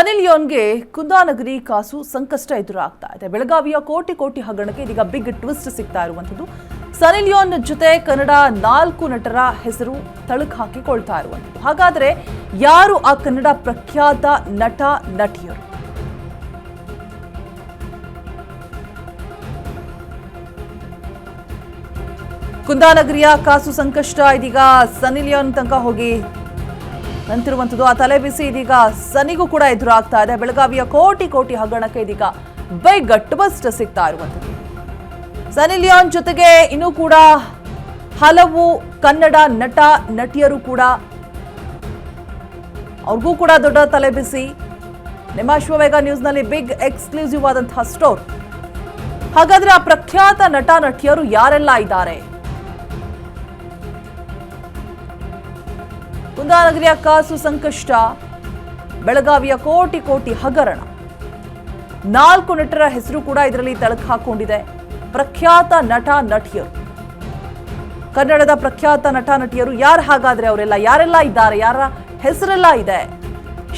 ಸನ್ನಿ ಲಿಯೋನ್ಗೆ ಕುಂದಾನಗರಿ ಕಾಸು ಸಂಕಷ್ಟ ಎದುರಾಗ್ತಾ ಇದೆ. ಬೆಳಗಾವಿಯ ಕೋಟಿ ಹಗರಣಕ್ಕೆ ಇದೀಗ ಬಿಗ್ ಟ್ವಿಸ್ಟ್ ಸಿಗ್ತಾ ಇರುವಂತದ್ದು. ಸನ್ನಿ ಲಿಯೋನ್ ಜೊತೆ ಕನ್ನಡ 4 ನಟರ ಹೆಸರು ತಳುಕು ಹಾಕಿಕೊಳ್ತಾ ಇರುವಂತದ್ದು. ಹಾಗಾದ್ರೆ ಯಾರು ಆ ಕನ್ನಡ ಪ್ರಖ್ಯಾತ ನಟ ನಟಿಯರು? ಕುಂದಾನಗರಿಯ ಕಾಸು ಸಂಕಷ್ಟ ಇದೀಗ ಸನ್ನಿ ಲಿಯೋನ್ ತನಕ ಹೋಗಿ ನಂತಿರುವಂಥದ್ದು. ಆ ತಲೆಬಿಸಿ ಇದೀಗ ಸನ್ನಿಗೂ ಕೂಡ ಎದುರಾಗ್ತಾ ಇದೆ. ಬೆಳಗಾವಿಯ ಕೋಟಿ ಹಗರಣಕ್ಕೆ ಇದೀಗ ಬಿಗ್ ಟ್ವಿಸ್ಟ್ ಸಿಗ್ತಾ ಇರುವಂಥದ್ದು. ಸನ್ನಿ ಲಿಯೋನ್ ಜೊತೆಗೆ ಇನ್ನೂ ಕೂಡ ಹಲವು ಕನ್ನಡ ನಟ ನಟಿಯರು ಕೂಡ, ಅವ್ರಿಗೂ ಕೂಡ ದೊಡ್ಡ ತಲೆಬಿಸಿ. ನಿಮ್ಮ ಅಶ್ವವೇಗ ನ್ಯೂಸ್ನಲ್ಲಿ ಬಿಗ್ ಎಕ್ಸ್ಕ್ಲೂಸಿವ್ ಆದಂತಹ ಸ್ಟೋರ್. ಹಾಗಾದ್ರೆ ಆ ಪ್ರಖ್ಯಾತ ನಟ ನಟಿಯರು ಯಾರೆಲ್ಲ ಇದ್ದಾರೆ? ಕುಂದಾನಗರಿಯ ಕಾಸು ಸಂಕಷ್ಟ, ಬೆಳಗಾವಿಯ ಕೋಟಿ ಹಗರಣ, 4 ನಟರ ಹೆಸರು ಕೂಡ ಇದರಲ್ಲಿ ತಳಕು ಹಾಕೊಂಡಿದೆ. ಪ್ರಖ್ಯಾತ ನಟ ನಟಿಯರು, ಕನ್ನಡದ ಪ್ರಖ್ಯಾತ ನಟ ನಟಿಯರು ಯಾರು? ಹಾಗಾದ್ರೆ ಅವರೆಲ್ಲ ಯಾರೆಲ್ಲ ಇದ್ದಾರೆ? ಯಾರ ಹೆಸರೆಲ್ಲ ಇದೆ?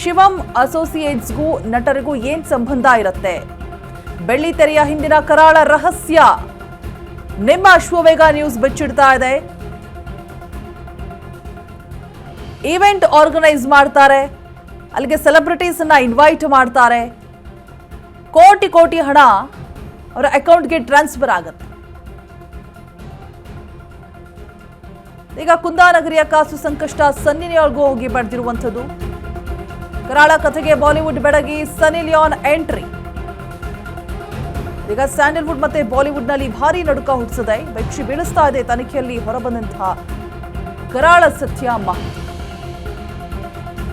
ಶಿವಂ ಅಸೋಸಿಯೇಟ್ಸ್ಗೂ ನಟರಿಗೂ ಏನ್ ಸಂಬಂಧ ಇರುತ್ತೆ? ಬೆಳ್ಳಿ ತೆರೆಯ ಹಿಂದಿನ ಕರಾಳ ರಹಸ್ಯ ನಿಮ್ಮ ಅಶ್ವವೇಗ ನ್ಯೂಸ್ ಬಿಚ್ಚಿಡ್ತಾ ಇದೆ. ಈವೆಂಟ್ ಆರ್ಗನೈಸ್ ಮಾಡ್ತಾರೆ, ಅಲ್ಲಿಗೆ ಸೆಲೆಬ್ರಿಟೀಸ್ ಅನ್ನ ಇನ್ವೈಟ್ ಮಾಡ್ತಾರೆ. ಕೋಟಿ ಹಣ ಅವರ ಅಕೌಂಟ್ಗೆ ಟ್ರಾನ್ಸ್ಫರ್ ಆಗುತ್ತೆ. ಈಗ ಕುಂದಾನಗರಿಯ ಕಾಸು ಸಂಕಷ್ಟ ಸನ್ನಿ ಲಿಯೋನ್ಗೂ ಹೋಗಿ ಬಡ್ದಿರುವಂಥದ್ದು. ಕರಾಳ ಕಥೆಗೆ ಬಾಲಿವುಡ್ ಬೆಡಗಿ ಸನ್ನಿ ಲಿಯೋನ್ ಎಂಟ್ರಿ. ಈಗ ಸ್ಯಾಂಡಲ್ವುಡ್ ಮತ್ತೆ ಬಾಲಿವುಡ್ ನಲ್ಲಿ ಭಾರಿ ನಡುಕ ಹುಟ್ಟಿಸಿದೆ, ಬೆಚ್ಚಿ ಬೀಳಿಸ್ತಾ ಇದೆ ತನಿಖೆಯಲ್ಲಿ ಹೊರಬಂದಂತಹ ಕರಾಳ ಸತ್ಯ ಮಾಹಿತಿ.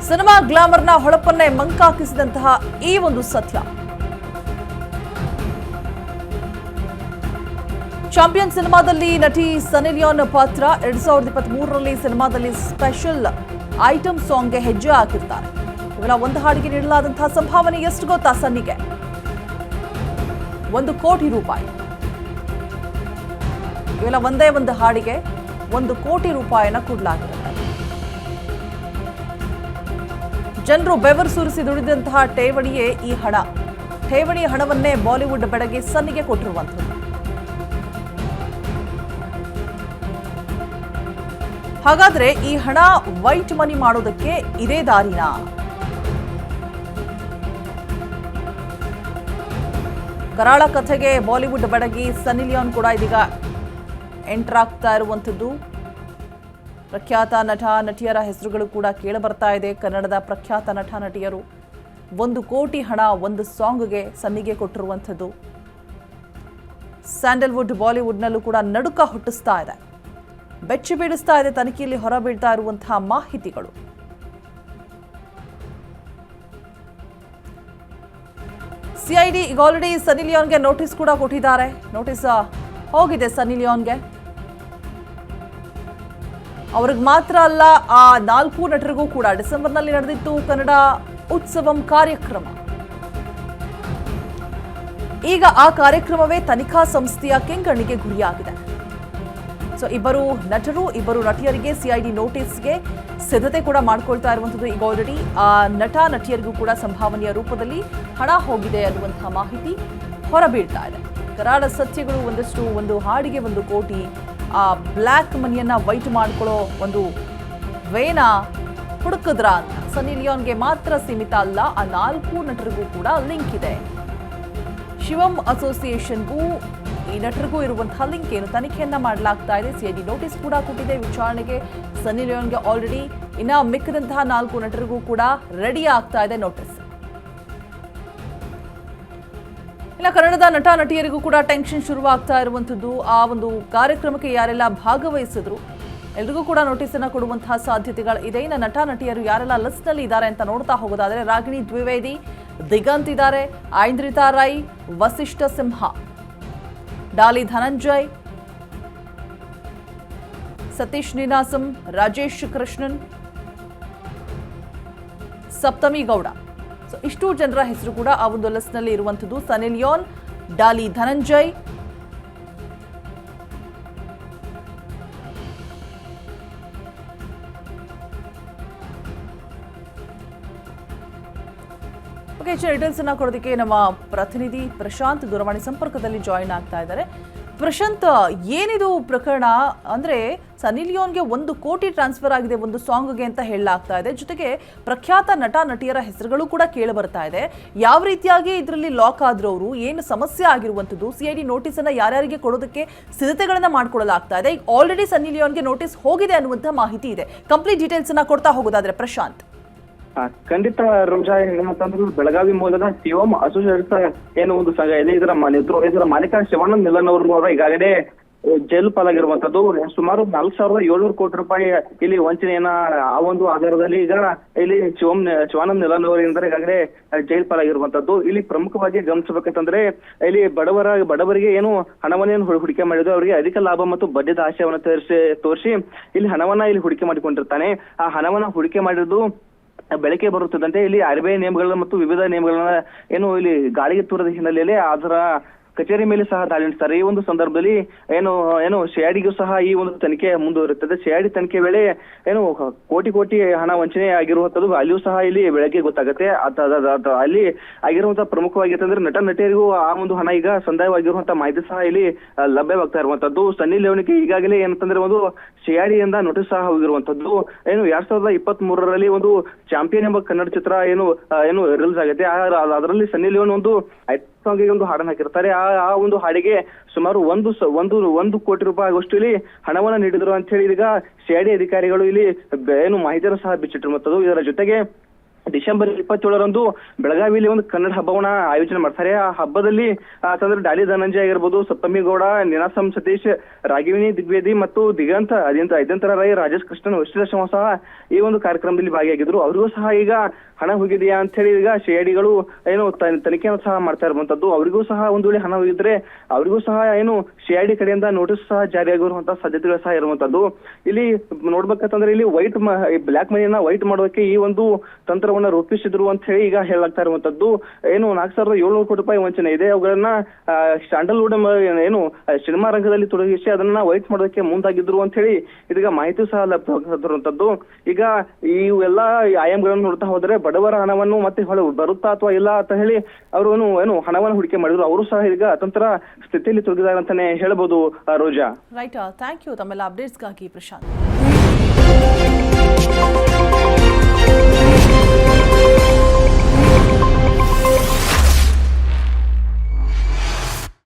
ಸಿನಿಮಾ ಗ್ಲಾಮರ್ನ ಹೊಳಪನ್ನೇ ಮಂಕಾಕಿಸಿದಂತಹ ಈ ಒಂದು ಸತ್ಯ. ಚಾಂಪಿಯನ್ ಸಿನಿಮಾದಲ್ಲಿ ನಟಿ ಸನ್ನಿ ಲಿಯೋನ್ ಪಾತ್ರ 2023ರಲ್ಲಿ ಸಿನಿಮಾದಲ್ಲಿ ಸ್ಪೆಷಲ್ ಐಟಮ್ ಸಾಂಗ್ಗೆ ಹೆಜ್ಜೆ ಹಾಕಿರ್ತಾರೆ. ಇವೆಲ್ಲ ಒಂದು ಹಾಡಿಗೆ ನೀಡಲಾದಂತಹ ಸಂಭಾವನೆ ಎಷ್ಟು ಗೊತ್ತಾ? ಸನ್ನಿಗೆ 1 ಕೋಟಿ ರೂಪಾಯಿ. ಇವೆಲ್ಲ ಒಂದೇ ಒಂದು ಹಾಡಿಗೆ 1 ಕೋಟಿ ರೂಪಾಯಿನ ಕೊಡಲಾಗಿರುತ್ತೆ. ಜನರು ಬೆವರು ಸುರಿಸಿ ದುಡಿದಂತಹ ಠೇವಣಿಯೇ ಈ ಹಣ. ಠೇವಣಿ ಹಣವನ್ನೇ ಬಾಲಿವುಡ್ ಬೆಡಗಿ ಸನ್ನಿಗೆ ಕೊಟ್ಟಿರುವಂಥದ್ದು. ಹಾಗಾದ್ರೆ ಈ ಹಣ ವೈಟ್ ಮನಿ ಮಾಡೋದಕ್ಕೆ ಇದೇ ದಾರಿನಾ? ಕರಾಳ ಕಥೆಗೆ ಬಾಲಿವುಡ್ ಬೆಡಗಿ ಸನ್ನಿ ಲಿಯೋನ್ ಕೂಡ ಇದೀಗ ಎಂಟರ್ ಆಗ್ತಾ ಇರುವಂಥದ್ದು. ಪ್ರಖ್ಯಾತ ನಟ ನಟಿಯರ ಹೆಸರುಗಳು ಕೂಡ ಕೇಳಬರ್ತಾ ಇದೆ. ಕನ್ನಡದ ಪ್ರಖ್ಯಾತ ನಟ ನಟಿಯರು 1 ಕೋಟಿ ಹಣ ಒಂದು ಸಾಂಗ್ಗೆ ಸನ್ನಿಗೆ ಕೊಟ್ಟಿರುವಂಥದ್ದು. ಸ್ಯಾಂಡಲ್ವುಡ್ ಬಾಲಿವುಡ್ನಲ್ಲೂ ಕೂಡ ನಡುಕ ಹುಟ್ಟಿಸ್ತಾ ಇದೆ, ಬೆಚ್ಚಿ ಬೀಳಿಸ್ತಾ ಇದೆ ತನಿಖೆಯಲ್ಲಿ ಹೊರಬೀಳ್ತಾ ಇರುವಂತಹ ಮಾಹಿತಿಗಳು. ಸಿಐಡಿ ಈಗ ಆಲ್ರೆಡಿ ಸನ್ನಿ ಲಿಯೋನ್ಗೆ ನೋಟಿಸ್ ಕೂಡ ಕೊಟ್ಟಿದ್ದಾರೆ. ನೋಟಿಸ್ ಹೋಗಿದೆ ಸನ್ನಿ ಲಿಯೋನ್ಗೆ. ಅವ್ರಿಗೆ ಮಾತ್ರ ಅಲ್ಲ, ಆ 4 ನಟರಿಗೂ ಕೂಡ ಡಿಸೆಂಬರ್ನಲ್ಲಿ ನಡೆದಿತ್ತು ಕನ್ನಡ ಉತ್ಸವಂ ಕಾರ್ಯಕ್ರಮ. ಈಗ ಆ ಕಾರ್ಯಕ್ರಮವೇ ತನಿಖಾ ಸಂಸ್ಥೆಯ ಕೆಂಗಣ್ಣಿಗೆ ಗುರಿಯಾಗಿದೆ. ಸೊ ಇಬ್ಬರು ನಟರು, ಇಬ್ಬರು ನಟಿಯರಿಗೆ ಸಿಐಡಿ ನೋಟಿಸ್ಗೆ ಸಿದ್ಧತೆ ಕೂಡ ಮಾಡ್ಕೊಳ್ತಾ ಇರುವಂಥದ್ದು. ಈಗ ಆಲ್ರೆಡಿ ಆ ನಟ ನಟಿಯರಿಗೂ ಕೂಡ ಸಂಭಾವನೆಯ ರೂಪದಲ್ಲಿ ಹಣ ಹೋಗಿದೆ ಅನ್ನುವಂತಹ ಮಾಹಿತಿ ಹೊರಬೀಳ್ತಾ ಇದೆ. ಕರಾಳ ಸತ್ಯಗಳು ಒಂದಷ್ಟು, ಒಂದು ಹಾಡಿಗೆ 1 ಕೋಟಿ, ಆ ಬ್ಲ್ಯಾಕ್ ಮನಿಯನ್ನ ವೈಟ್ ಮಾಡ್ಕೊಳ್ಳೋ ಒಂದು ವೇನ ಹುಡುಕಿದ್ರ ಅಂತ. ಸನ್ನಿ ಲಿಯೋನ್ಗೆ ಮಾತ್ರ ಸೀಮಿತ ಅಲ್ಲ, ಆ 4 ನಟರಿಗೂ ಕೂಡ ಲಿಂಕ್ ಇದೆ. ಶಿವಂ ಅಸೋಸಿಯೇಷನ್ಗೂ ಈ ನಟರಿಗೂ ಇರುವಂತಹ ಲಿಂಕ್ ಏನು ತನಿಖೆಯನ್ನ ಮಾಡಲಾಗ್ತಾ ಇದೆ. ಸಿಐಡಿ ನೋಟಿಸ್ ಕೂಡ ಕೊಟ್ಟಿದೆ ವಿಚಾರಣೆಗೆ ಸನ್ನಿ ಲಿಯೋನ್ಗೆ ಆಲ್ರೆಡಿ. ಇನ್ನ ಮಿಕ್ಕಿದಂತಹ 4 ನಟರಿಗೂ ಕೂಡ ರೆಡಿ ಆಗ್ತಾ ಇದೆ ನೋಟಿಸ್. ಇನ್ನು ಕನ್ನಡದ ನಟ ನಟಿಯರಿಗೂ ಕೂಡ ಟೆನ್ಷನ್ ಶುರುವಾಗ್ತಾ ಇರುವಂಥದ್ದು. ಆ ಒಂದು ಕಾರ್ಯಕ್ರಮಕ್ಕೆ ಯಾರೆಲ್ಲ ಭಾಗವಹಿಸಿದ್ರು ಎಲ್ರಿಗೂ ಕೂಡ ನೋಟಿಸ್ ಅನ್ನ ಕೊಡುವಂತಹ ಸಾಧ್ಯತೆಗಳು ಇದೆ. ಇನ್ನು ನಟ ನಟಿಯರು ಯಾರೆಲ್ಲ ಲಿಸ್ಟ್ ನಲ್ಲಿ ಇದ್ದಾರೆ ಅಂತ ನೋಡ್ತಾ ಹೋಗೋದಾದ್ರೆ ರಾಗಿಣಿ ದ್ವಿವೇದಿ, ದಿಗಂತ್ ಇದ್ದಾರೆ, ಐಂದ್ರಿತಾ ರೈ, ವಸಿಷ್ಠ ಸಿಂಹ, ಡಾಲಿ ಧನಂಜಯ್, ಸತೀಶ್ ನೀನಾಸಂ, ರಾಜೇಶ್ ಕೃಷ್ಣನ್, ಸಪ್ತಮಿ ಗೌಡ. ಸೊ ಇಷ್ಟು ಜನರ ಹೆಸರು ಕೂಡ ಆ ಒಂದು ಲಿಸ್ಟ್ ನಲ್ಲಿ ಇರುವಂಥದ್ದು. ಸನ್ನಿ ಲಿಯೋನ್, ಡಾಲಿ ಧನಂಜಯ್, ಓಕೆ, ಹೆಚ್ಚಿನ ಡೀಟೇಲ್ಸ್ ಅನ್ನ ಕೊಡೋದಕ್ಕೆ ನಮ್ಮ ಪ್ರತಿನಿಧಿ ಪ್ರಶಾಂತ್ ದೂರವಾಣಿ ಸಂಪರ್ಕದಲ್ಲಿ ಜಾಯಿನ್ ಆಗ್ತಾ ಇದ್ದಾರೆ. ಪ್ರಶಾಂತ್, ಏನಿದು ಪ್ರಕರಣ? ಅಂದ್ರೆ ಸನ್ನಿ ಲಿಯೋನ್ಗೆ 1 ಕೋಟಿ ಟ್ರಾನ್ಸ್ಫರ್ ಆಗಿದೆ ಒಂದು ಸಾಂಗ್ಗೆ ಅಂತ ಹೇಳಲಾಗ್ತಾ ಇದೆ. ಜೊತೆಗೆ ಪ್ರಖ್ಯಾತ ನಟ ನಟಿಯರ ಹೆಸರುಗಳು ಕೂಡ ಕೇಳಿ ಬರ್ತಾ ಇದೆ. ಯಾವ ರೀತಿಯಾಗಿ ಇದರಲ್ಲಿ ಲಾಕ್ ಆದ್ರು ಅವರು, ಏನು ಸಮಸ್ಯೆ ಆಗಿರುವಂಥದ್ದು, ಸಿಐಡಿ ನೋಟಿಸ್ ಅನ್ನ ಯಾರ್ಯಾರಿಗೆ ಕೊಡೋದಕ್ಕೆ ಸಿದ್ಧತೆಗಳನ್ನ ಮಾಡ್ಕೊಳ್ಳಲಾಗ್ತಾ ಇದೆ. ಈಗ ಆಲ್ರೆಡಿ ಸನ್ನಿ ಲಿಯೋನ್ಗೆ ನೋಟಿಸ್ ಹೋಗಿದೆ ಅನ್ನುವಂಥ ಮಾಹಿತಿ ಇದೆ. ಕಂಪ್ಲೀಟ್ ಡೀಟೇಲ್ಸ್ ಅನ್ನ ಕೊಡ್ತಾ ಹೋಗೋದಾದ್ರೆ ಪ್ರಶಾಂತ್. ಖಂಡಿತ ರುಂಜಾ, ಏನಂತಂದ್ರೆ ಬೆಳಗಾವಿ ಮೂಲದ ಶಿವಮ್ ಅಸೋಸಿಯೇಟ್ಸ್ ಏನು ಒಂದು ಸಂಘ ಇದೆ. ಇದರ ಮಾಲೀಕ ಶಿವಾನಂದ್ ಮಿಲನ್ ಅವರು ಈಗಾಗಲೇ ಜೈಲು ಪಾಲಾಗಿರುವಂತದ್ದು. ಸುಮಾರು 4,700 ಕೋಟಿ ರೂಪಾಯಿ ಇಲ್ಲಿ ವಂಚನೆಯನ್ನ ಆ ಒಂದು ಆಧಾರದಲ್ಲಿ ಈಗ ಇಲ್ಲಿ ಶಿವಾನಂದ್ ಮಿಲನ್ ಅವರಿಂದ ಈಗಾಗಲೇ ಜೈಲು ಪಾಲಾಗಿರುವಂತದ್ದು. ಇಲ್ಲಿ ಪ್ರಮುಖವಾಗಿ ಗಮನಿಸಬೇಕಂತಂದ್ರೆ ಇಲ್ಲಿ ಬಡವರಿಗೆ ಏನು ಹಣವನ್ನೇನು ಹೂಡಿಕೆ ಮಾಡಿದ್ರು, ಅವರಿಗೆ ಅಧಿಕ ಲಾಭ ಮತ್ತು ಬಡ್ಡಿದ ಆಶಯವನ್ನ ತೋರಿಸಿ ಇಲ್ಲಿ ಹಣವನ್ನ ಇಲ್ಲಿ ಹೂಡಿಕೆ ಮಾಡಿಕೊಂಡಿರ್ತಾನೆ. ಆ ಹಣವನ್ನ ಹೂಡಿಕೆ ಮಾಡಿದ್ದು ಬೆಳಕೆ ಬರುತ್ತದಂತೆ ಇಲ್ಲಿ RBI ನಿಯಮಗಳನ್ನ ಮತ್ತು ವಿವಿಧ ನಿಯಮಗಳನ್ನ ಏನು ಇಲ್ಲಿ ಗಾಳಿಗೆ ತೂರದ ಹಿನ್ನೆಲೆಯಲ್ಲಿ ಅದರ ಕಚೇರಿ ಮೇಲೆ ಸಹ ದಾಳಿ ನಡೆಸ್ತಾರೆ. ಈ ಒಂದು ಸಂದರ್ಭದಲ್ಲಿ ಏನು ಸಿಐಡಿಗೂ ಸಹ ಈ ಒಂದು ತನಿಖೆ ಮುಂದುವರಿಯುತ್ತದೆ. ಸಿಐಡಿ ತನಿಖೆ ವೇಳೆ ಏನು ಕೋಟಿ ಹಣ ವಂಚನೆ ಆಗಿರುವಂತದ್ದು ಅಲ್ಲಿಯೂ ಸಹ ಇಲ್ಲಿ ಬೆಳಗ್ಗೆ ಗೊತ್ತಾಗುತ್ತೆ. ಅಲ್ಲಿ ಆಗಿರುವಂತಹ ಪ್ರಮುಖವಾಗಿರ್ತಂದ್ರೆ ನಟ ನಟಿಯರಿಗೂ ಆ ಒಂದು ಹಣ ಈಗ ಸಂದಾಯವಾಗಿರುವಂತಹ ಮಾಹಿತಿ ಸಹ ಇಲ್ಲಿ ಲಭ್ಯವಾಗ್ತಾ ಇರುವಂತದ್ದು. ಸನ್ನಿ ಲಿಯೋನ್ಗೆ ಈಗಾಗಲೇ ಏನಂತಂದ್ರೆ ಒಂದು ಸಿಐಡಿಯಿಂದ ನೋಟಿಸ್ ಸಹ ಹೋಗಿರುವಂತದ್ದು. ಏನು 2023ರಲ್ಲಿ ಒಂದು ಚಾಂಪಿಯನ್ ಎಂಬ ಕನ್ನಡ ಚಿತ್ರ ಏನು ರಿಲೀಸ್ ಆಗುತ್ತೆ. ಅದರಲ್ಲಿ ಸನ್ನಿ ಲಿಯೋನ್ ಒಂದು ಸಾಂಗಿಗೆ ಒಂದು ಹಾಡನ್ನು ಹಾಕಿರ್ತಾರೆ. ಆ ಒಂದು ಹಾಡಿಗೆ ಸುಮಾರು 1 ಕೋಟಿ ರೂಪಾಯಿ ಆಗುವಷ್ಟು ಇಲ್ಲಿ ಹಣವನ್ನ ನೀಡಿದ್ರು ಅಂತ ಹೇಳಿ ಈಗ ಸಿಐಡಿ ಅಧಿಕಾರಿಗಳು ಇಲ್ಲಿ ಏನು ಮಾಹಿತಿಯನ್ನು ಸಹ ಬಿಚ್ಚಿಟ್ಟಿರುವಂತದ್ದು. ಇದರ ಜೊತೆಗೆ ಡಿಸೆಂಬರ್ 27ರಂದು ಬೆಳಗಾವಿಯಲ್ಲಿ ಒಂದು ಕನ್ನಡ ಹಬ್ಬವನ್ನ ಆಯೋಜನೆ ಮಾಡ್ತಾರೆ. ಆ ಹಬ್ಬದಲ್ಲಿ ಅಂತಂದ್ರೆ ಡಾಲಿ ಧನಂಜಯ ಆಗಿರ್ಬೋದು, ಸಪ್ತಮಿ ಗೌಡ, ನೀನಾಸಂ ಸತೀಶ್, ರಾಗಿಣಿ ದಿಗ್ವೇದಿ ಮತ್ತು ಐದಂತರ ರೈ, ರಾಜೇಶ್ ಕೃಷ್ಣನ್, ವಶಿಷ್ಠ ಸಹ ಈ ಒಂದು ಕಾರ್ಯಕ್ರಮದಲ್ಲಿ ಭಾಗಿಯಾಗಿದ್ರು. ಅವರಿಗೂ ಸಹ ಈಗ ಹಣ ಹೋಗಿದೆಯಾ ಅಂತ ಹೇಳಿ ಈಗ ಸಿಐಡಿಗಳು ಏನು ತನಿಖೆಯನ್ನು ಸಹ ಮಾಡ್ತಾ ಇರುವಂತದ್ದು. ಅವರಿಗೂ ಸಹ ಒಂದು ವೇಳೆ ಹಣ ಹೋಗಿದ್ರೆ ಅವರಿಗೂ ಸಹ ಏನು ಸಿಐಡಿ ಕಡೆಯಿಂದ ನೋಟಿಸ್ ಸಹ ಜಾರಿಯಾಗಿರುವಂತಹ ಸಾಧ್ಯತೆಗಳು ಸಹ ಇರುವಂತದ್ದು. ಇಲ್ಲಿ ನೋಡ್ಬೇಕಂತಂದ್ರೆ ಇಲ್ಲಿ ಬ್ಲಾಕ್ ಮನಿಯನ್ನ ವೈಟ್ ಮಾಡೋದಕ್ಕೆ ಈ ಒಂದು ತಂತ್ರವನ್ನ ರೂಪಿಸಿದ್ರು ಅಂತ ಹೇಳಿ ಈಗ ಹೇಳಲಾಗ್ತಾ ಇರುವಂತದ್ದು. ಏನು 4,700 ಕೋಟಿ ರೂಪಾಯಿ ವಂಚನೆ ಇದೆ. ಅವುಗಳನ್ನ ಸ್ಯಾಂಡಲ್ವುಡ್ ಏನು ಸಿನಿಮಾ ರಂಗದಲ್ಲಿ ತೊಡಗಿಸಿ ಅದನ್ನ ವೈಟ್ ಮಾಡೋದಕ್ಕೆ ಮುಂದಾಗಿದ್ರು ಅಂತ ಹೇಳಿ ಇದೀಗ ಮಾಹಿತಿ ಸಹ ಲಭ್ಯವಾಗಿರುವಂತದ್ದು. ಈಗ ಇವೆಲ್ಲ ಆಯಾಮಗಳನ್ನು ನೋಡ್ತಾ ಹೋದ್ರೆ ಬಡವರ ಹಣವನ್ನು ಮತ್ತೆ ಬರುತ್ತಾ ಅಥವಾ ಇಲ್ಲ ಅಂತ ಹೇಳಿ ಅವರು ಏನು ಹಣವನ್ನು ಹೂಡಿಕೆ ಮಾಡಿದ್ರು. ಅವರು ಸಹ ಈಗ ಅತಂತ್ರ ಸ್ಥಿತಿಯಲ್ಲಿ ತೊಡಗಿದ್ದಾರೆ ಅಂತಾನೆ ಹೇಳ್ಬೋದು ರೋಜಾ. ರೈಟ್, ಥ್ಯಾಂಕ್ ಯು ತಮ್ಮೆಲ್ಲ ಅಪ್ಡೇಟ್ಸ್ಗಾಗಿ ಪ್ರಶಾಂತ್.